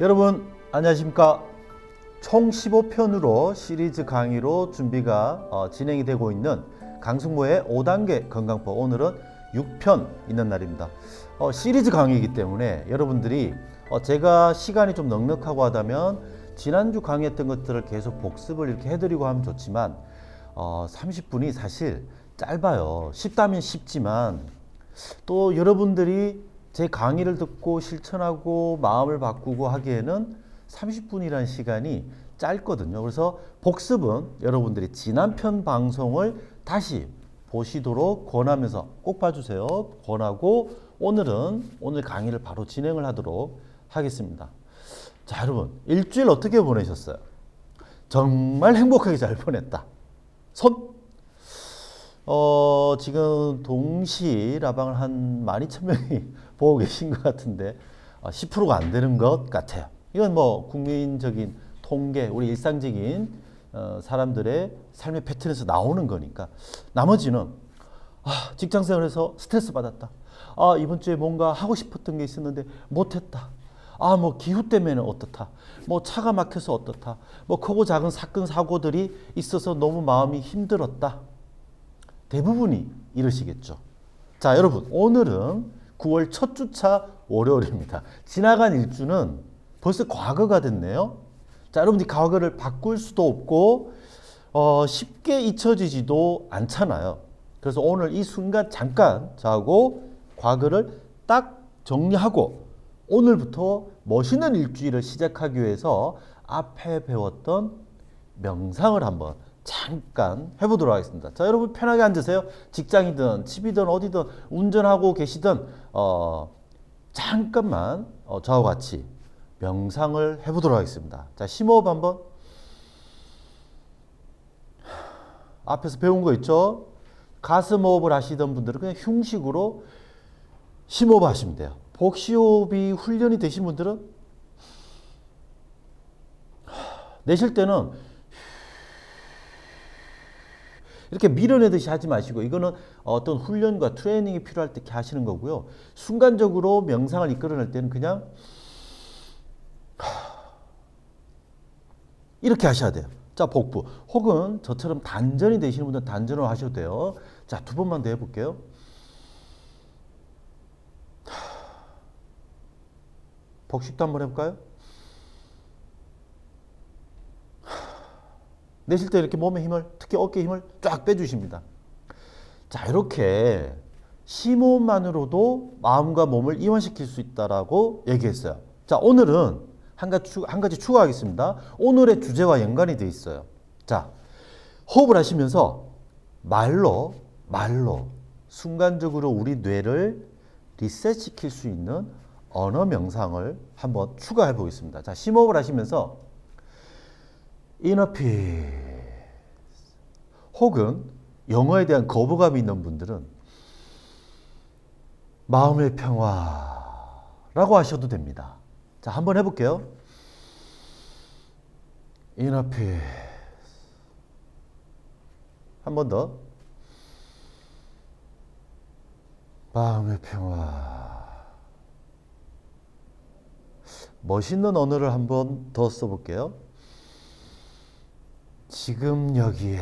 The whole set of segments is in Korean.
여러분 안녕하십니까. 총 15편으로 시리즈 강의로 준비가 진행이 되고 있는 강승모의 5단계 건강법, 오늘은 6편 있는 날입니다. 시리즈 강의이기 때문에 여러분들이 제가 시간이 좀 넉넉하고 하다면 지난주 강의했던 것들을 계속 복습을 이렇게 해드리고 하면 좋지만 30분이 사실 짧아요. 쉽다면 쉽지만 또 여러분들이 제 강의를 듣고 실천하고 마음을 바꾸고 하기에는 30분이라는 시간이 짧거든요. 그래서 복습은 여러분들이 지난 편 방송을 다시 보시도록 권하면서 꼭 봐주세요. 권하고 오늘 강의를 바로 진행을 하도록 하겠습니다. 자, 여러분 일주일 어떻게 보내셨어요? 정말 행복하게 잘 보냈다. 손? 지금 동시 라방을 한 12,000명이 보고 계신 것 같은데 10%가 안 되는 것 같아요. 이건 뭐 국민적인 통계, 우리 일상적인 사람들의 삶의 패턴에서 나오는 거니까. 나머지는 직장생활에서 스트레스 받았다. 이번 주에 뭔가 하고 싶었던 게 있었는데 못했다. 뭐 기후 때문에 어떻다. 뭐 차가 막혀서 어떻다. 뭐 크고 작은 사건 사고들이 있어서 너무 마음이 힘들었다. 대부분이 이러시겠죠. 자, 여러분 오늘은 9월 첫 주차 월요일입니다. 지나간 일주는 벌써 과거가 됐네요. 자, 여러분들이 과거를 바꿀 수도 없고 쉽게 잊혀지지도 않잖아요. 그래서 오늘 이 순간 잠깐 자고 과거를 딱 정리하고 오늘부터 멋있는 일주일을 시작하기 위해서 앞에 배웠던 명상을 한번 잠깐 해보도록 하겠습니다. 자, 여러분 편하게 앉으세요. 직장이든 집이든 어디든 운전하고 계시든 잠깐만 저와 같이 명상을 해보도록 하겠습니다. 자, 심호흡 한번. 앞에서 배운 거 있죠? 가슴 호흡을 하시던 분들은 그냥 흉식으로 심호흡 하시면 돼요. 복시호흡이 훈련이 되신 분들은 내쉴 때는 이렇게 밀어내듯이 하지 마시고, 이거는 어떤 훈련과 트레이닝이 필요할 때 이렇게 하시는 거고요. 순간적으로 명상을 이끌어낼 때는 그냥 이렇게 하셔야 돼요. 자, 복부. 혹은 저처럼 단전이 되시는 분들은 단전으로 하셔도 돼요. 자, 두 번만 더 해볼게요. 복식도 한번 해볼까요? 내쉴 때 이렇게 몸의 힘을, 특히 어깨 힘을 쫙 빼주십니다. 자, 이렇게 심호흡만으로도 마음과 몸을 이완시킬 수 있다라고 얘기했어요. 자, 오늘은 한 가지 추가하겠습니다. 오늘의 주제와 연관이 되어 있어요. 자, 호흡을 하시면서 말로 순간적으로 우리 뇌를 리셋시킬 수 있는 언어 명상을 한번 추가해 보겠습니다. 자, 심호흡을 하시면서 inner peace, 혹은 영어에 대한 거부감이 있는 분들은 마음의 평화라고 하셔도 됩니다. 자, 한번 해볼게요. inner peace. 한 번 더. 마음의 평화. 멋있는 언어를 한번 더 써볼게요. 지금 여기에.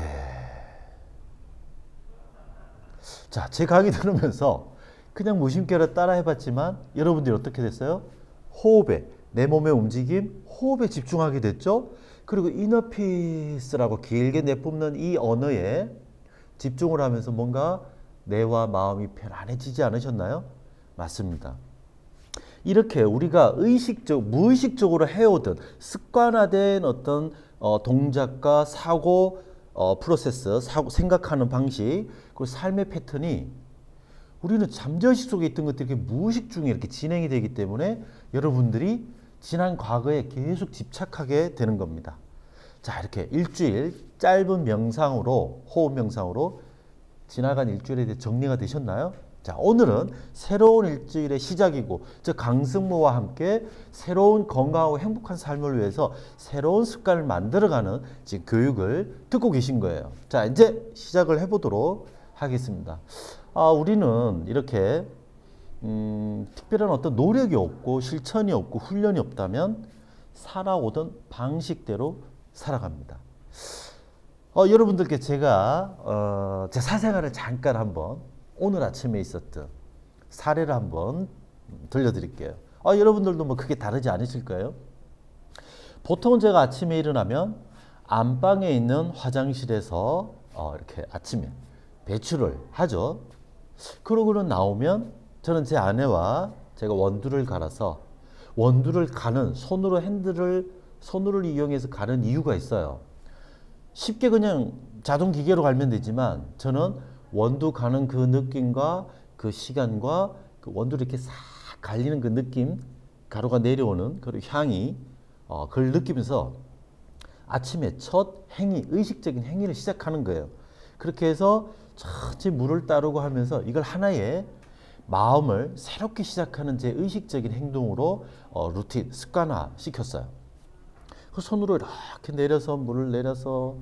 자, 제 강의 들으면서 그냥 무심결에 따라 해봤지만 여러분들이 어떻게 됐어요? 호흡에, 내 몸의 움직임, 호흡에 집중하게 됐죠? 그리고 inner peace라고 길게 내뿜는 이 언어에 집중을 하면서 뭔가 뇌와 마음이 편안해지지 않으셨나요? 맞습니다. 이렇게 우리가 무의식적으로 해오던 습관화된 어떤 동작과 사고 프로세스, 생각하는 방식, 그리고 삶의 패턴이 우리는 잠재의식 속에 있던 것들이 무의식 중에 이렇게 진행이 되기 때문에 여러분들이 지난 과거에 계속 집착하게 되는 겁니다. 자, 이렇게 일주일 짧은 명상으로, 호흡 명상으로 지나간 일주일에 대해 정리가 되셨나요? 자, 오늘은 새로운 일주일의 시작이고, 즉 강승모와 함께 새로운 건강하고 행복한 삶을 위해서 새로운 습관을 만들어가는 지금 교육을 듣고 계신 거예요. 자, 이제 시작을 해보도록 하겠습니다. 우리는 이렇게 특별한 어떤 노력이 없고 실천이 없고 훈련이 없다면 살아오던 방식대로 살아갑니다. 여러분들께 제가 제 사생활을 잠깐 한번 오늘 아침에 있었던 사례를 한번 들려드릴게요. 여러분들도 뭐 크게 다르지 않으실 거예요. 보통은 제가 아침에 일어나면 안방에 있는 화장실에서 이렇게 아침에 배출을 하죠. 그러고는 나오면 저는 제 아내와 제가 원두를 갈아서 원두를 가는 손으로 손으로 이용해서 가는 이유가 있어요. 쉽게 그냥 자동 기계로 갈면 되지만 저는 원두 가는 그 느낌과 그 시간과 그 원두를 이렇게 싹 갈리는 그 느낌, 가루가 내려오는 그 향이 그걸 느끼면서 아침에 첫 행위, 의식적인 행위를 시작하는 거예요. 그렇게 해서 천천히 물을 따르고 하면서 이걸 하나의 마음을 새롭게 시작하는 제 의식적인 행동으로 루틴, 습관화 시켰어요. 그 손으로 이렇게 내려서 물을 내려서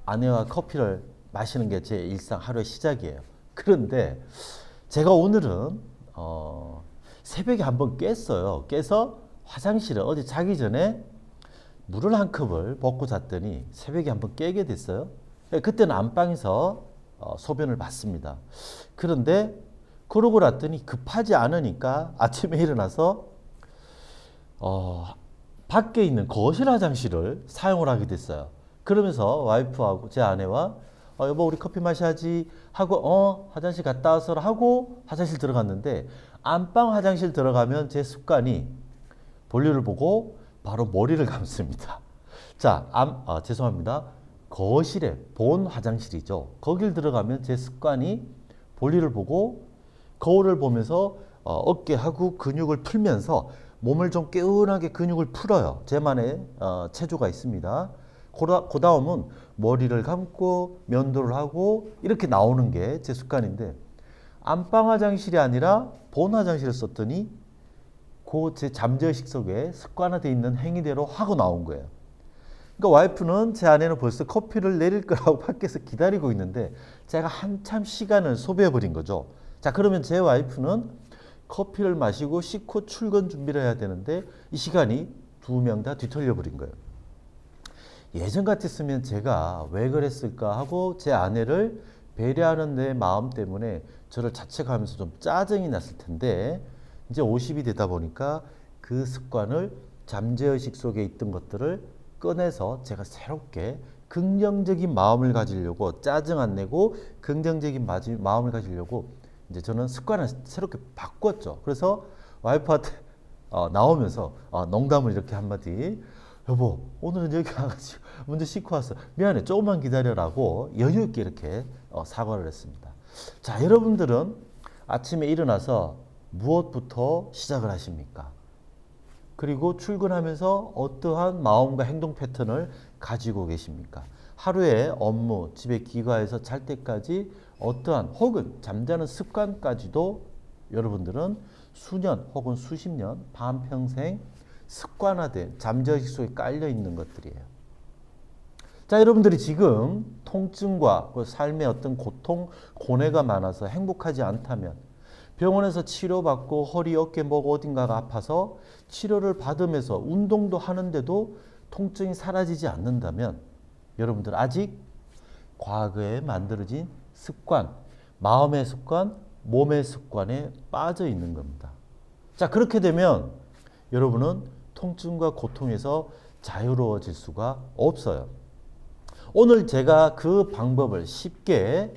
아내와 커피를 마시는 게 제 일상 하루의 시작이에요. 그런데 제가 오늘은 새벽에 한번 깼어요. 깨서 화장실에 어제 자기 전에 물을 한 컵을 붓고 잤더니 새벽에 한번 깨게 됐어요. 그때는 안방에서 소변을 봤습니다. 그런데 그러고 났더니 급하지 않으니까 아침에 일어나서 밖에 있는 거실 화장실을 사용을 하게 됐어요. 그러면서 와이프하고 제 아내와 여보 우리 커피 마셔야지 하고 화장실 갔다 와서 하고 화장실 들어갔는데 안방 화장실 들어가면 제 습관이 볼일을 보고 바로 머리를 감습니다. 자, 죄송합니다. 거실에 본 화장실이죠. 거길 들어가면 제 습관이 볼일을 보고 거울을 보면서 어깨하고 근육을 풀면서 몸을 좀 개운하게 근육을 풀어요. 제만의 체조가 있습니다. 그 다음은 머리를 감고 면도를 하고 이렇게 나오는 게 제 습관인데 안방 화장실이 아니라 본 화장실을 썼더니 그 제 잠재의식 속에 습관화되어 있는 행위대로 하고 나온 거예요. 그러니까 와이프는 제 아내는 벌써 커피를 내릴 거라고 밖에서 기다리고 있는데 제가 한참 시간을 소비해버린 거죠. 자, 그러면 제 와이프는 커피를 마시고 씻고 출근 준비를 해야 되는데 이 시간이 두 명 다 뒤틀려 버린 거예요. 예전 같았으면 제가 왜 그랬을까 하고 제 아내를 배려하는 내 마음 때문에 저를 자책하면서 좀 짜증이 났을 텐데 이제 50이 되다 보니까 그 습관을 잠재의식 속에 있던 것들을 꺼내서 제가 새롭게 긍정적인 마음을 가지려고 짜증 안 내고 긍정적인 마음을 가지려고 이제 저는 습관을 새롭게 바꿨죠. 그래서 와이프한테 나오면서 농담을 이렇게 한마디 여보 오늘은 여기 와가지고 먼저 씻고 왔어. 미안해 조금만 기다려라고 여유 있게 이렇게 사과를 했습니다. 자, 여러분들은 아침에 일어나서 무엇부터 시작을 하십니까? 그리고 출근하면서 어떠한 마음과 행동 패턴을 가지고 계십니까? 하루에 업무, 집에 귀가해서 잘 때까지 어떠한 혹은 잠자는 습관까지도 여러분들은 수년 혹은 수십 년, 반평생 습관화된 잠재의식 속에 깔려 있는 것들이에요. 자, 여러분들이 지금 통증과 그 삶의 어떤 고통, 고뇌가 많아서 행복하지 않다면 병원에서 치료받고 허리, 어깨, 목 어딘가가 아파서 치료를 받으면서 운동도 하는데도 통증이 사라지지 않는다면 여러분들 아직 과거에 만들어진 습관, 마음의 습관, 몸의 습관에 빠져 있는 겁니다. 자, 그렇게 되면 여러분은 통증과 고통에서 자유로워질 수가 없어요. 오늘 제가 그 방법을 쉽게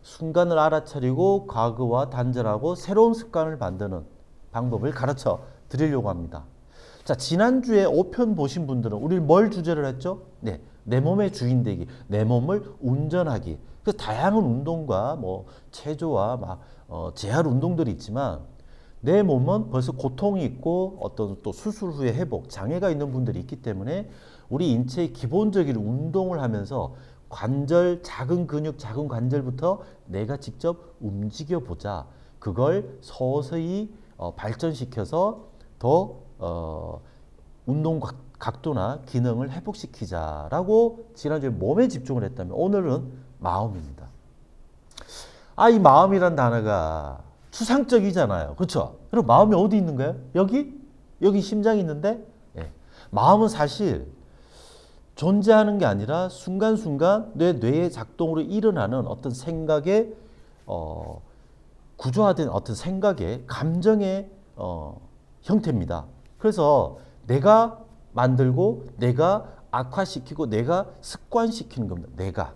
순간을 알아차리고 과거와 단절하고 새로운 습관을 만드는 방법을 가르쳐 드리려고 합니다. 자, 지난주에 5편 보신 분들은 우리 뭘 주제를 했죠? 네, 내 몸의 주인 되기, 내 몸을 운전하기. 그래서 다양한 운동과 뭐 체조와 재활 운동들이 있지만 내 몸은 벌써 고통이 있고 어떤 또 수술 후에 회복, 장애가 있는 분들이 있기 때문에 우리 인체의 기본적인 운동을 하면서 관절, 작은 근육, 작은 관절부터 내가 직접 움직여 보자. 그걸 서서히 발전시켜서 더 운동 각도나 기능을 회복시키자라고 지난주에 몸에 집중을 했다면 오늘은 마음입니다. 이 마음이란 단어가 추상적이잖아요. 그렇죠? 그리고 마음이 어디 있는 거예요? 여기? 여기 심장이 있는데? 예. 마음은 사실 존재하는 게 아니라 순간순간 내 뇌의 작동으로 일어나는 어떤 생각의 구조화된 어떤 생각의 감정의 형태입니다. 그래서 내가 만들고 내가 악화시키고 내가 습관시키는 겁니다. 내가.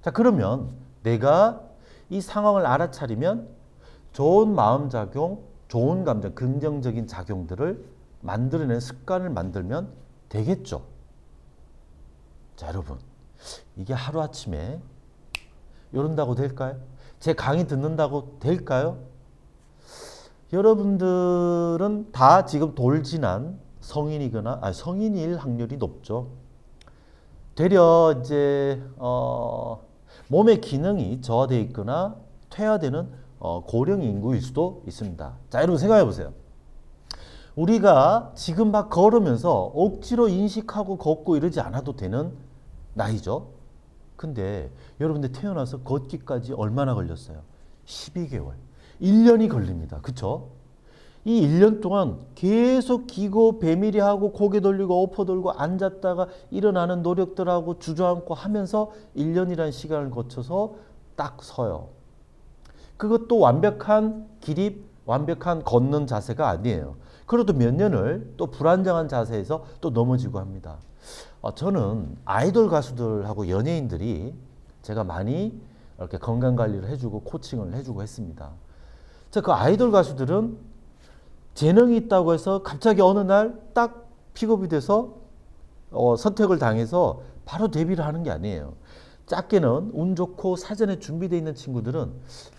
자, 그러면 내가 이 상황을 알아차리면 좋은 마음작용, 좋은 감정, 긍정적인 작용들을 만들어내는 습관을 만들면 되겠죠. 자, 여러분, 이게 하루아침에 이런다고 될까요? 제 강의 듣는다고 될까요? 여러분들은 다 지금 돌진한 성인이거나 성인일 확률이 높죠. 되려 이제 몸의 기능이 저하되어 있거나 퇴화되는 고령 인구일 수도 있습니다. 자, 여러분 생각해 보세요. 우리가 지금 막 걸으면서 억지로 인식하고 걷고 이러지 않아도 되는 나이죠. 근데 여러분들 태어나서 걷기까지 얼마나 걸렸어요? 12개월. 1년이 걸립니다. 그쵸? 이 1년 동안 계속 기고 배밀이 하고 고개 돌리고 엎어 돌고 앉았다가 일어나는 노력들하고 주저앉고 하면서 1년이라는 시간을 거쳐서 딱 서요. 그것도 완벽한 기립, 완벽한 걷는 자세가 아니에요. 그래도 몇 년을 또 불안정한 자세에서 또 넘어지고 합니다. 저는 아이돌 가수들하고 연예인들이 제가 많이 이렇게 건강관리를 해주고 코칭을 해주고 했습니다. 자, 그 아이돌 가수들은 재능이 있다고 해서 갑자기 어느 날 딱 픽업이 돼서 선택을 당해서 바로 데뷔를 하는 게 아니에요. 작게는 운 좋고 사전에 준비되어 있는 친구들은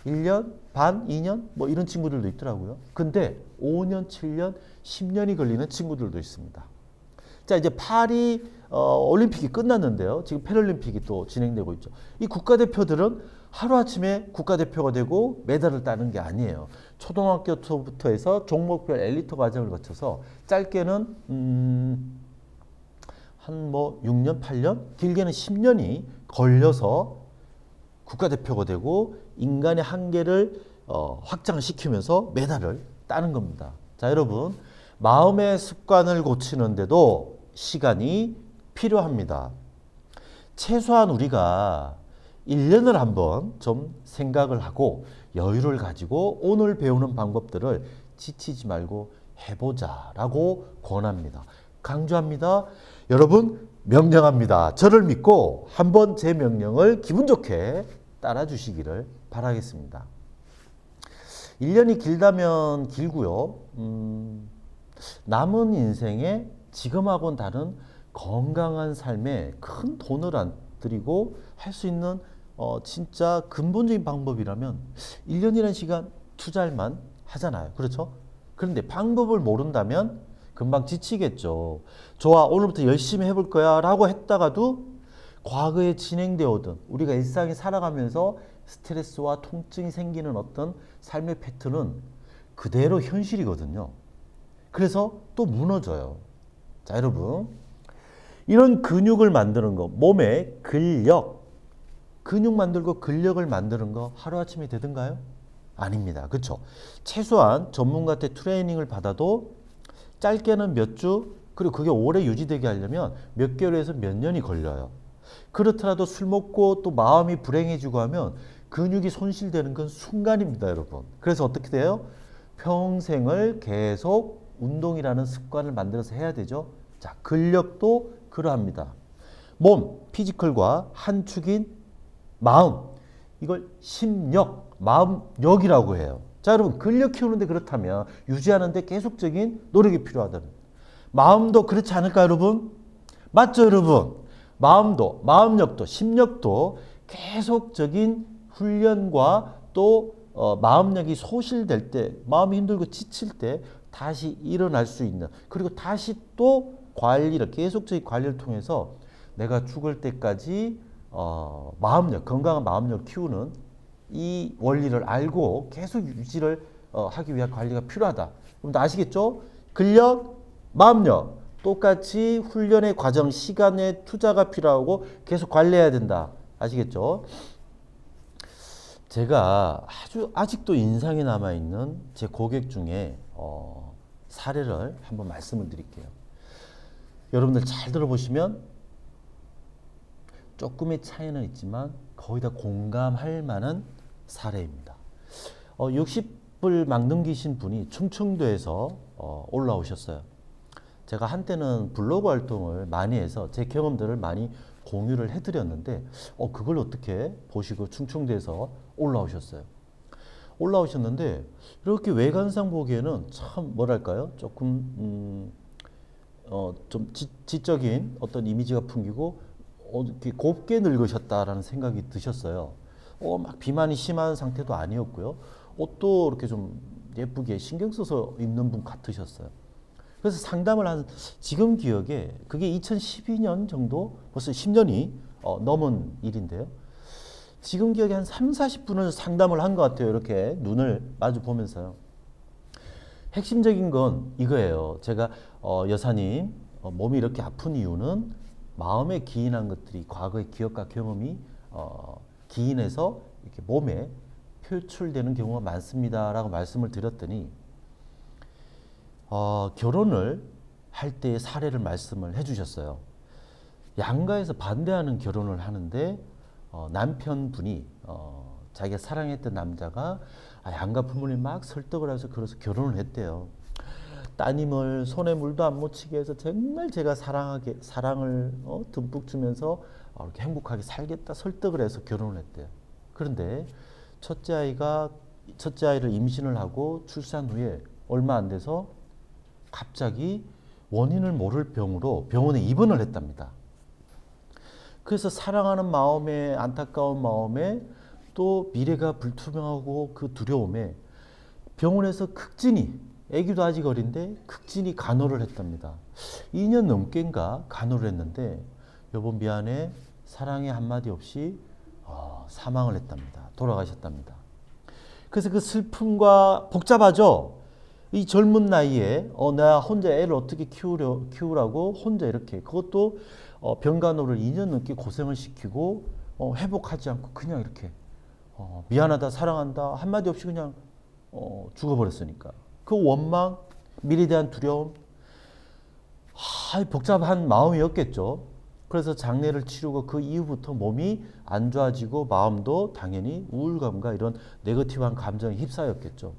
1년, 반, 2년 뭐 이런 친구들도 있더라고요. 근데 5년, 7년, 10년이 걸리는 친구들도 있습니다. 자, 이제 파리 올림픽이 끝났는데요. 지금 패럴림픽이 또 진행되고 있죠. 이 국가대표들은 하루아침에 국가대표가 되고 메달을 따는 게 아니에요. 초등학교부터 해서 종목별 엘리트 과정을 거쳐서 짧게는 한 뭐 6년, 8년, 길게는 10년이 걸려서 국가대표가 되고 인간의 한계를 확장시키면서 메달을 따는 겁니다. 자, 여러분, 마음의 습관을 고치는데도 시간이 필요합니다. 최소한 우리가 1년을 한번 좀 생각을 하고 여유를 가지고 오늘 배우는 방법들을 지치지 말고 해보자라고 권합니다. 강조합니다. 여러분, 명령합니다. 저를 믿고 한번 제 명령을 기분 좋게 따라 주시기를 바라겠습니다. 1년이 길다면 길고요. 남은 인생에 지금하고는 다른 건강한 삶에 큰 돈을 안 들이고 할 수 있는 진짜 근본적인 방법이라면 1년이라는 시간 투자할만 하잖아요. 그렇죠? 그런데 방법을 모른다면 금방 지치겠죠. 좋아, 오늘부터 열심히 해볼 거야 라고 했다가도 과거에 진행되어 오던 우리가 일상에 살아가면서 스트레스와 통증이 생기는 어떤 삶의 패턴은 그대로 현실이거든요. 그래서 또 무너져요. 자, 여러분, 이런 근육을 만드는 거, 몸의 근력, 근육 만들고 근력을 만드는 거 하루아침에 되던가요? 아닙니다. 그렇죠? 최소한 전문가한테 트레이닝을 받아도 짧게는 몇 주, 그리고 그게 오래 유지되게 하려면 몇 개월에서 몇 년이 걸려요. 그렇더라도 술 먹고 또 마음이 불행해지고 하면 근육이 손실되는 건 순간입니다, 여러분. 그래서 어떻게 돼요? 평생을 계속 운동이라는 습관을 만들어서 해야 되죠. 자, 근력도 그러합니다. 몸, 피지컬과 한 축인 마음, 이걸 심력, 마음력이라고 해요. 자, 여러분, 근력 키우는데 그렇다면 유지하는데 계속적인 노력이 필요하다면 마음도 그렇지 않을까요, 여러분? 맞죠, 여러분? 마음도, 마음력도, 심력도 계속적인 훈련과 또 마음력이 소실될 때, 마음이 힘들고 지칠 때 다시 일어날 수 있는, 그리고 다시 또 관리를, 계속적인 관리를 통해서 내가 죽을 때까지 마음력, 건강한 마음력을 키우는 이 원리를 알고 계속 유지를 하기 위한 관리가 필요하다. 그럼 아시겠죠? 근력, 마음력 똑같이 훈련의 과정, 시간의 투자가 필요하고 계속 관리해야 된다. 아시겠죠? 제가 아직도 인상이 남아있는 제 고객 중에 사례를 한번 말씀을 드릴게요. 여러분들 잘 들어보시면 조금의 차이는 있지만 거의 다 공감할 만한 사례입니다. 60을 막 넘기신 분이 충청도에서 올라오셨어요. 제가 한때는 블로그 활동을 많이 해서 제 경험들을 많이 공유를 해드렸는데 그걸 어떻게 보시고 충청도에서 올라오셨어요. 올라오셨는데 이렇게 외관상 보기에는 참 뭐랄까요? 조금 좀 지적인 어떤 이미지가 풍기고 이렇게 곱게 늙으셨다라는 생각이 드셨어요. 막 비만이 심한 상태도 아니었고요. 옷도 이렇게 좀 예쁘게 신경 써서 입는 분 같으셨어요. 그래서 상담을 한 지금 기억에 그게 2012년 정도 벌써 10년이 넘은 일인데요. 지금 기억에 한 3, 40분을 상담을 한 것 같아요. 이렇게 눈을 마주 보면서요. 핵심적인 건 이거예요. 제가 여사님 몸이 이렇게 아픈 이유는 마음에 기인한 것들이 과거의 기억과 경험이 기인해서 이렇게 몸에 표출되는 경우가 많습니다라고 말씀을 드렸더니 결혼을 할 때의 사례를 말씀을 해주셨어요. 양가에서 반대하는 결혼을 하는데 남편분이 자기가 사랑했던 남자가 양가 부모님 막 설득을 해서 그래서 결혼을 했대요. 따님을 손에 물도 안 묻히게 해서 정말 제가 사랑을 듬뿍 주면서 이렇게 행복하게 살겠다 설득을 해서 결혼을 했대요. 그런데 첫째 아이를 임신을 하고 출산 후에 얼마 안 돼서 갑자기 원인을 모를 병으로 병원에 입원을 했답니다. 그래서 사랑하는 마음에 안타까운 마음에 또 미래가 불투명하고 그 두려움에 병원에서 극진히 아기도 아직 어린데 극진히 간호를 했답니다. 2년 넘게인가 간호를 했는데 여보 미안해 사랑의 한마디 없이 사망을 했답니다. 돌아가셨답니다. 그래서 그 슬픔과 복잡하죠. 이 젊은 나이에 내가 혼자 애를 어떻게 키우라고 혼자 이렇게 그것도 병간호를 2년 넘게 고생을 시키고 회복하지 않고 그냥 이렇게 미안하다 사랑한다 한마디 없이 그냥 죽어버렸으니까 그 원망 미래에 대한 두려움 복잡한 마음이었겠죠. 그래서 장례를 치르고 그 이후부터 몸이 안 좋아지고 마음도 당연히 우울감과 이런 네거티브한 감정에 휩싸였겠죠.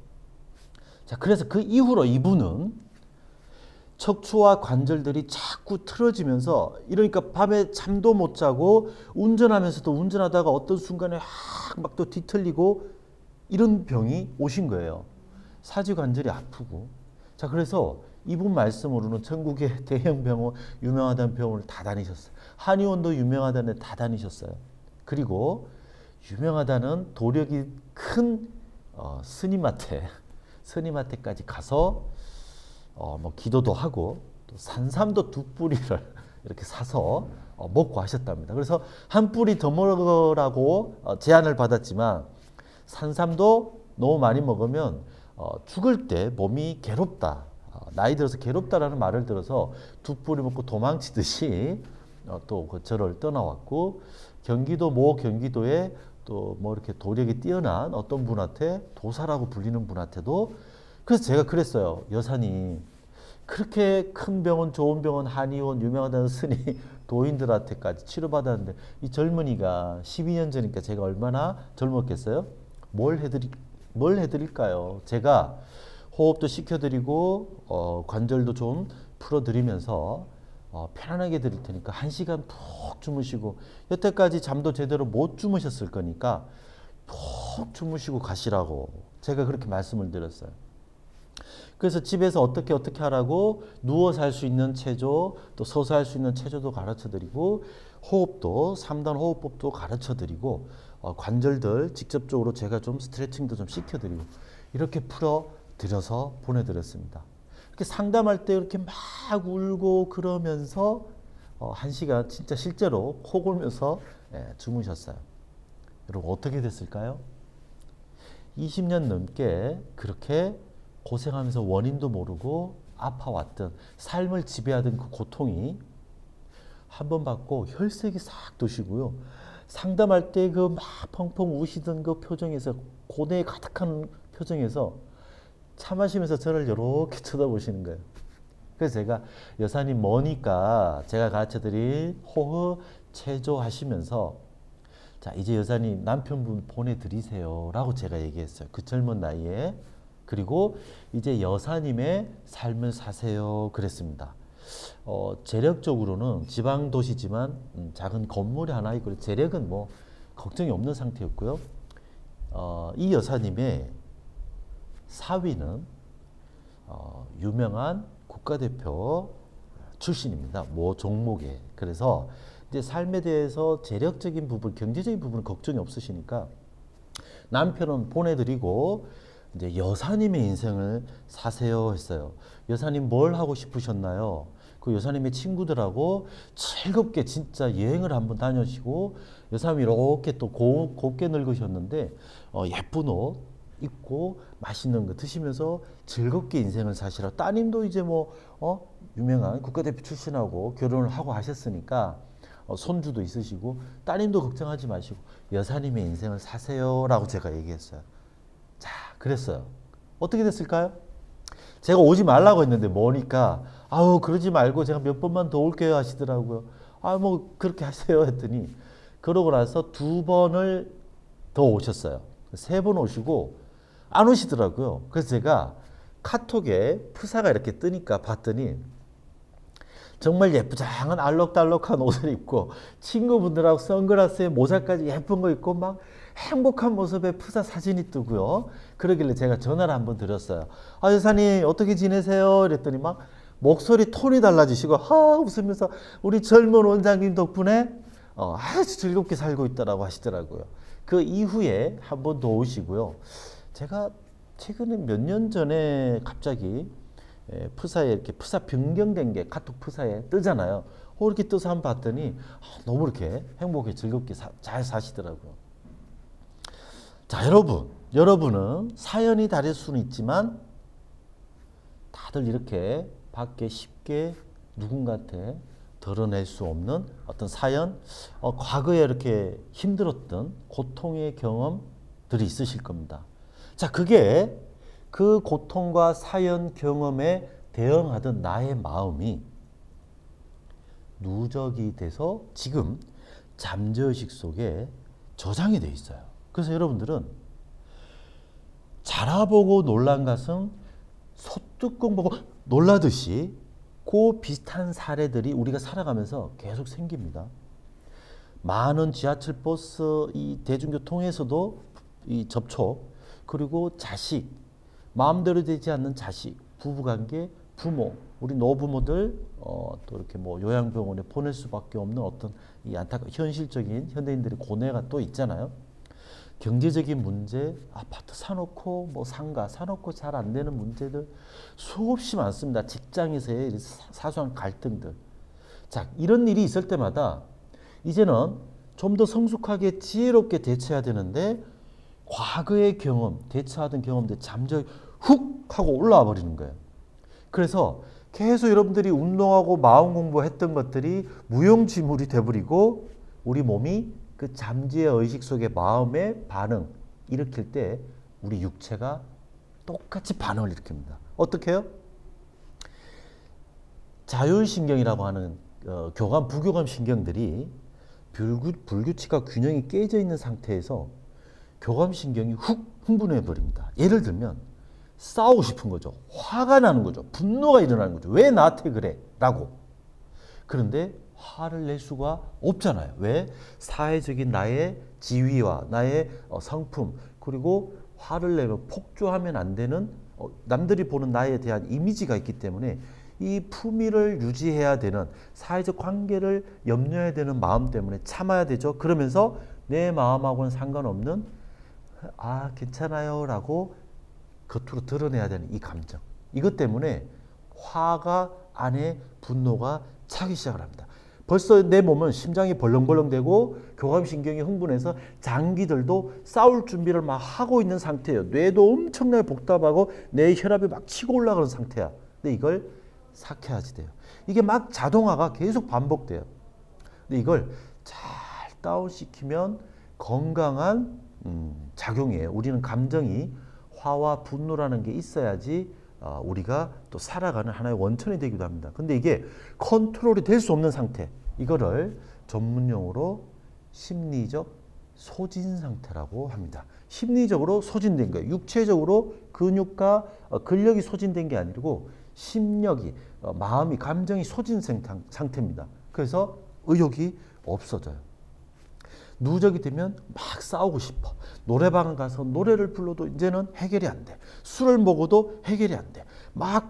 자, 그래서 그 이후로 이분은 척추와 관절들이 자꾸 틀어지면서 이러니까 밤에 잠도 못 자고 운전하면서도 운전하다가 어떤 순간에 막 또 뒤틀리고 이런 병이 오신 거예요. 사지관절이 아프고. 자, 그래서 이분 말씀으로는 전국의 대형 병원, 유명하다는 병원을 다 다니셨어요. 한의원도 유명하다는 데 다 다니셨어요. 그리고 유명하다는 도력이 큰 스님한테까지 가서 뭐 기도도 하고 또 산삼도 2뿌리를 이렇게 사서 먹고 하셨답니다. 그래서 한 뿌리 더 먹으라고 제안을 받았지만 산삼도 너무 많이 먹으면 죽을 때 몸이 괴롭다. 나이 들어서 괴롭다라는 말을 들어서 2뿌리 먹고 도망치듯이 또 그 절을 떠나왔고 경기도에 또 뭐 이렇게 도력이 뛰어난 어떤 분한테 도사라고 불리는 분한테도 그래서 제가 그랬어요. 여사님 그렇게 큰 병원 좋은 병원 한의원 유명하다는 스님 도인들한테까지 치료받았는데 이 젊은이가 12년 전이니까 제가 얼마나 젊었겠어요? 뭘 해드릴까요? 제가 호흡도 시켜드리고 관절도 좀 풀어드리면서 편안하게 드릴 테니까 1시간 푹 주무시고 여태까지 잠도 제대로 못 주무셨을 거니까 푹 주무시고 가시라고 제가 그렇게 말씀을 드렸어요. 그래서 집에서 어떻게 하라고 누워서 할 수 있는 체조 또 서서 할 수 있는 체조도 가르쳐드리고 호흡도 3단 호흡법도 가르쳐드리고 관절들 직접적으로 제가 좀 스트레칭도 좀 시켜드리고 이렇게 풀어드려서 보내드렸습니다. 이렇게 상담할 때 이렇게 막 울고 그러면서 1시간 진짜 실제로 코 골면서 주무셨어요. 여러분 어떻게 됐을까요? 20년 넘게 그렇게 고생하면서 원인도 모르고 아파왔던 삶을 지배하던 그 고통이 한 번 받고 혈색이 싹 도시고요. 상담할 때 그 막 펑펑 우시던 그 표정에서 고뇌에 가득한 표정에서 차 마시면서 저를 이렇게 쳐다보시는 거예요. 그래서 제가 여사님 뭐니까 제가 가르쳐드린 호흡 체조하시면서 자 이제 여사님 남편분 보내드리세요 라고 제가 얘기했어요. 그 젊은 나이에. 그리고 이제 여사님의 삶을 사세요 그랬습니다. 재력적으로는 지방도시지만 작은 건물이 하나 있고 재력은 뭐 걱정이 없는 상태였고요. 이 여사님의 사위는 유명한 국가대표 출신입니다. 모 종목에. 그래서 이제 삶에 대해서 재력적인 부분, 경제적인 부분은 걱정이 없으시니까 남편은 보내드리고 이제 여사님의 인생을 사세요 했어요. 여사님 뭘 하고 싶으셨나요? 그 여사님의 친구들하고 즐겁게 진짜 여행을 한번 다녀시고 여사님이 이렇게 또 곱게 늙으셨는데 예쁜 옷 입고 맛있는 거 드시면서 즐겁게 인생을 사시라. 따님도 이제 뭐 유명한 국가대표 출신하고 결혼을 하고 하셨으니까 손주도 있으시고 따님도 걱정하지 마시고 여사님의 인생을 사세요 라고 제가 얘기했어요. 자 그랬어요. 어떻게 됐을까요? 제가 오지 말라고 했는데 뭐니까 아우 그러지 말고 제가 몇 번만 더 올게요 하시더라고요. 아 뭐 그렇게 하세요 했더니 그러고 나서 2번을 더 오셨어요. 3번 오시고 안 오시더라고요. 그래서 제가 카톡에 프사가 이렇게 뜨니까 봤더니 정말 예쁘장한 알록달록한 옷을 입고 친구분들하고 선글라스에 모자까지 예쁜 거 입고 막 행복한 모습의 프사 사진이 뜨고요. 그러길래 제가 전화를 한번 드렸어요. 아 여사님 어떻게 지내세요? 이랬더니 막 목소리 톤이 달라지시고 웃으면서 우리 젊은 원장님 덕분에 아주 즐겁게 살고 있다라고 하시더라고요. 그 이후에 한 번 더 오시고요. 제가 최근에 몇 년 전에 갑자기 프사에 이렇게 프사 변경된 게 카톡 프사에 뜨잖아요. 이렇게 떠서 한번 봤더니 너무 이렇게 행복하게 즐겁게 잘 사시더라고요. 자 여러분은 사연이 다를 수는 있지만 다들 이렇게 밖에 쉽게 누군가한테 드러낼 수 없는 어떤 사연, 과거에 이렇게 힘들었던 고통의 경험들이 있으실 겁니다. 자, 그게 그 고통과 사연 경험에 대응하던 나의 마음이 누적이 돼서 지금 잠재의식 속에 저장이 되어 있어요. 그래서 여러분들은 자라보고 놀란 가슴, 소뚜껑 보고 놀라듯이 그 비슷한 사례들이 우리가 살아가면서 계속 생깁니다. 많은 지하철, 버스, 이 대중교통에서도 이 접촉, 그리고 자식, 마음대로 되지 않는 자식, 부부관계, 부모, 우리 노부모들 또 이렇게 뭐 요양병원에 보낼 수밖에 없는 어떤 이 현실적인 현대인들의 고뇌가 또 있잖아요. 경제적인 문제, 아파트 사놓고 뭐 상가 사놓고 잘 안 되는 문제들 수없이 많습니다. 직장에서의 사소한 갈등들. 자, 이런 일이 있을 때마다 이제는 좀 더 성숙하게 지혜롭게 대처해야 되는데 과거의 경험, 대처하던 경험들 잠재 훅 하고 올라와 버리는 거예요. 그래서 계속 여러분들이 운동하고 마음 공부했던 것들이 무용지물이 돼버리고 우리 몸이 그 잠재의 의식 속의 마음의 반응 일으킬 때 우리 육체가 똑같이 반응을 일으킵니다. 어떻게 해요? 자율신경이라고 하는 교감, 부교감 신경들이 불규칙과 균형이 깨져 있는 상태에서 교감신경이 훅 흥분해 버립니다. 예를 들면 싸우고 싶은 거죠. 화가 나는 거죠. 분노가 일어나는 거죠. 왜 나한테 그래? 라고. 그런데 화를 낼 수가 없잖아요. 왜? 사회적인 나의 지위와 나의 성품 그리고 화를 내면 폭주하면 안 되는 남들이 보는 나에 대한 이미지가 있기 때문에 이 품위를 유지해야 되는 사회적 관계를 염려해야 되는 마음 때문에 참아야 되죠. 그러면서 내 마음하고는 상관없는 괜찮아요 라고 겉으로 드러내야 되는 이 감정. 이것 때문에 화가 안에 분노가 차기 시작을 합니다. 벌써 내 몸은 심장이 벌렁벌렁대고 교감신경이 흥분해서 장기들도 싸울 준비를 막 하고 있는 상태예요. 뇌도 엄청나게 복잡하고 내 혈압이 막 치고 올라가는 상태야. 근데 이걸 삭혀야지 돼요. 이게 막 자동화가 계속 반복돼요. 근데 이걸 잘 다운시키면 건강한 작용이에요. 우리는 감정이 화와 분노라는 게 있어야지 우리가 또 살아가는 하나의 원천이 되기도 합니다. 근데 이게 컨트롤이 될 수 없는 상태, 이거를 전문용어로 심리적 소진 상태라고 합니다. 심리적으로 소진된 거예요. 육체적으로 근육과 근력이 소진된 게 아니고 심력이, 마음이, 감정이 소진된 상태입니다. 그래서 의욕이 없어져요. 누적이 되면 막 싸우고 싶어. 노래방 가서 노래를 불러도 이제는 해결이 안 돼. 술을 먹어도 해결이 안 돼. 막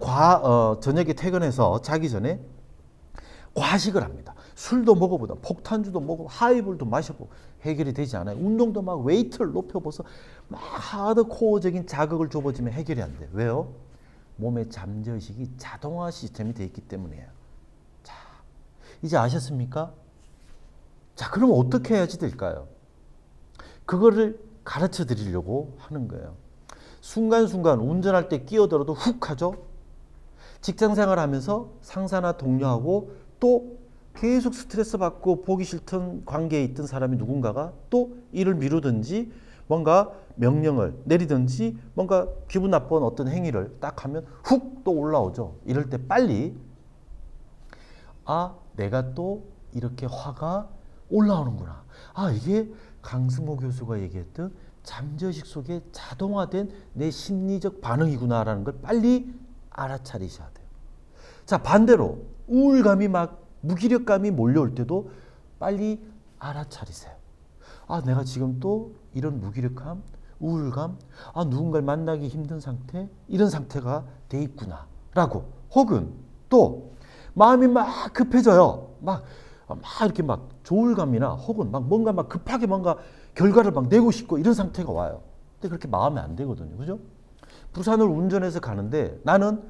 저녁에 퇴근해서 자기 전에 과식을 합니다. 술도 먹어보다 폭탄주도 먹고 하이볼도 마셔보고 해결이 되지 않아요. 운동도 막 웨이트를 높여보서 막 하드코어적인 자극을 줘보지만 해결이 안 돼. 왜요? 몸의 잠재의식이 자동화 시스템이 되어 있기 때문이에요. 자, 이제 아셨습니까? 자, 그럼 어떻게 해야지 될까요? 그거를 가르쳐 드리려고 하는 거예요. 순간순간 운전할 때 끼어들어도 훅 하죠. 직장생활 하면서 상사나 동료하고 또 계속 스트레스 받고 보기 싫던 관계에 있던 사람이 누군가가 또 일을 미루든지 뭔가 명령을 내리든지 뭔가 기분 나쁜 어떤 행위를 딱 하면 훅 또 올라오죠. 이럴 때 빨리 내가 또 이렇게 화가 올라오는구나. 이게 강승호 교수가 얘기했던 잠재의식 속에 자동화된 내 심리적 반응이구나라는 걸 빨리 알아차리셔야 돼요. 자, 반대로 우울감이 막 무기력감이 몰려올 때도 빨리 알아차리세요. 내가 지금 또 이런 무기력함, 우울감, 누군가를 만나기 힘든 상태, 이런 상태가 돼 있구나 라고. 혹은 또 마음이 막 급해져요. 막 이렇게 막 조울감이나 혹은 막 뭔가 막 급하게 뭔가 결과를 막 내고 싶고 이런 상태가 와요. 근데 그렇게 마음에 안 되거든요. 그죠? 부산을 운전해서 가는데 나는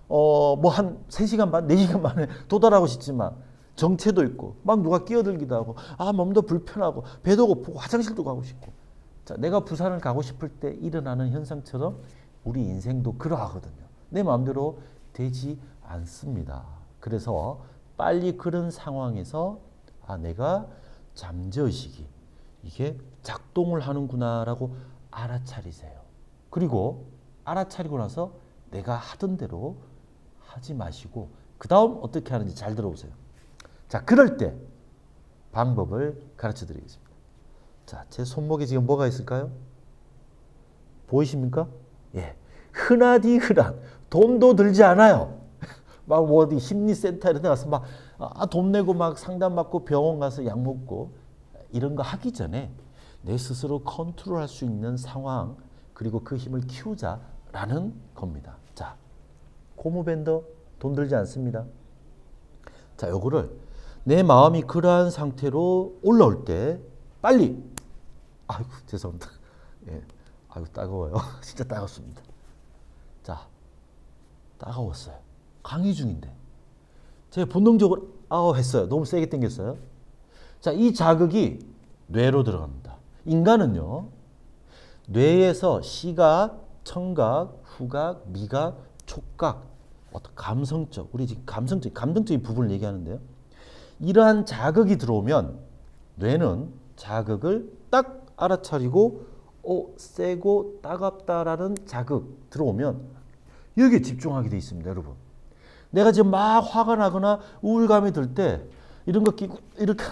뭐 한 3시간 반, 4시간 만에 도달하고 싶지만 정체도 있고 막 누가 끼어들기도 하고 몸도 불편하고 배도 고프고 화장실도 가고 싶고. 자, 내가 부산을 가고 싶을 때 일어나는 현상처럼 우리 인생도 그러하거든요. 내 마음대로 되지 않습니다. 그래서 빨리 그런 상황에서 내가 잠재의식이 이게 작동을 하는구나라고 알아차리세요. 그리고 알아차리고 나서 내가 하던 대로 하지 마시고 그 다음 어떻게 하는지 잘 들어보세요. 자, 그럴 때 방법을 가르쳐 드리겠습니다. 자, 제 손목에 지금 뭐가 있을까요? 보이십니까? 예, 흔하디 흔한 돈도 들지 않아요. 막 어디 심리센터 이런 데 가서 막 돈 내고 막 상담받고 병원 가서 약 먹고 이런 거 하기 전에 내 스스로 컨트롤할 수 있는 상황, 그리고 그 힘을 키우자라는 겁니다. 자, 고무밴더 돈 들지 않습니다. 자, 요거를 내 마음이 그러한 상태로 올라올 때 빨리, 아이고 죄송합니다. 예, 아이고 따가워요. 진짜 따갑습니다. 자, 따가웠어요. 강의 중인데 제가 본능적으로 했어요. 너무 세게 당겼어요. 자, 이 자극이 뇌로 들어갑니다. 인간은요, 뇌에서 시각, 청각, 후각, 미각, 촉각, 어떤 감성적, 우리 지금 감정적인 부분을 얘기하는데요. 이러한 자극이 들어오면 뇌는 자극을 딱 알아차리고 세고 따갑다라는 자극 들어오면 여기에 집중하게 돼 있습니다, 여러분. 내가 지금 막 화가 나거나 우울감이 들 때 이런 거 끼고 이렇게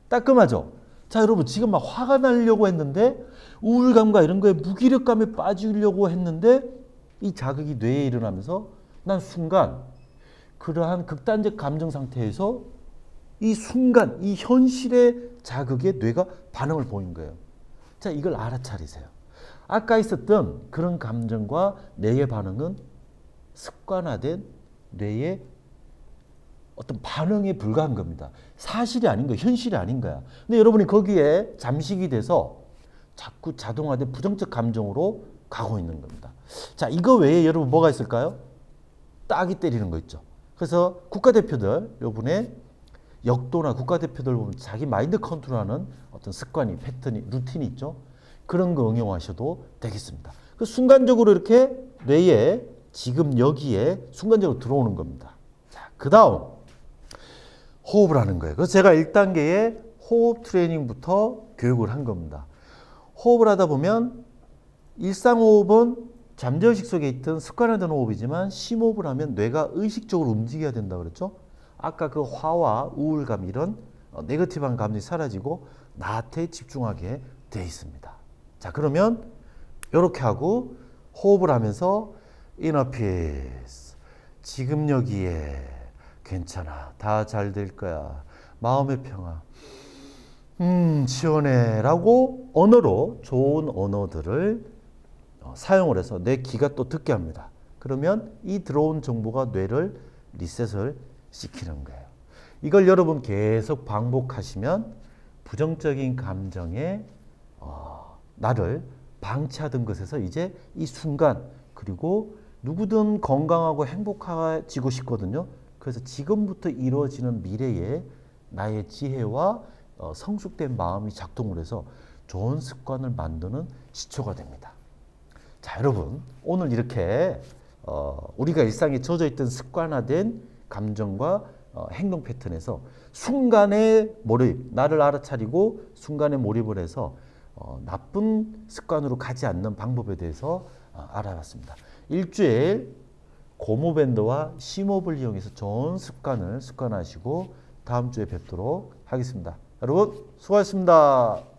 따끔하죠. 자, 여러분 지금 막 화가 나려고 했는데 우울감과 이런 거에 무기력감에 빠지려고 했는데 이 자극이 뇌에 일어나면서 난 순간 그러한 극단적 감정 상태에서 이 순간 이 현실의 자극에 뇌가 반응을 보인 거예요. 자, 이걸 알아차리세요. 아까 있었던 그런 감정과 뇌의 반응은 습관화된 뇌의 어떤 반응에 불과한 겁니다. 사실이 아닌 거야. 현실이 아닌 거야. 근데 여러분이 거기에 잠식이 돼서 자꾸 자동화된 부정적 감정으로 가고 있는 겁니다. 자, 이거 외에 여러분 뭐가 있을까요? 따기 때리는 거 있죠. 그래서 국가대표들, 요번에 역도나 국가대표들 보면 자기 마인드 컨트롤하는 어떤 습관이, 패턴이, 루틴이 있죠. 그런 거 응용하셔도 되겠습니다. 그 순간적으로 이렇게 뇌에 지금 여기에 순간적으로 들어오는 겁니다. 자, 그 다음 호흡을 하는 거예요. 그래서 제가 1단계의 호흡 트레이닝부터 교육을 한 겁니다. 호흡을 하다 보면 일상호흡은 잠재의식 속에 있던 습관화된 호흡이지만 심호흡을 하면 뇌가 의식적으로 움직여야 된다고 그랬죠. 아까 그 화와 우울감 이런 네거티브한 감정이 사라지고 나한테 집중하게 돼 있습니다. 자, 그러면 이렇게 하고 호흡을 하면서 inner peace, 지금 여기에 괜찮아, 다 잘 될 거야, 마음의 평화, 시원해 라고 언어로 좋은 언어들을 사용을 해서 내 귀가 또 듣게 합니다. 그러면 이 들어온 정보가 뇌를 리셋을 시키는 거예요. 이걸 여러분 계속 반복하시면 부정적인 감정에 나를 방치하던 것에서 이제 이 순간, 그리고 누구든 건강하고 행복해지고 싶거든요. 그래서 지금부터 이루어지는 미래에 나의 지혜와 성숙된 마음이 작동을 해서 좋은 습관을 만드는 시초가 됩니다. 자, 여러분, 오늘 이렇게 우리가 일상에 젖어 있던 습관화된 감정과 행동 패턴에서 순간의 몰입, 나를 알아차리고 순간에 몰입을 해서 나쁜 습관으로 가지 않는 방법에 대해서 알아봤습니다. 일주일 고무밴드와 심호흡을 이용해서 좋은 습관을 습관하시고 다음 주에 뵙도록 하겠습니다. 여러분, 수고하셨습니다.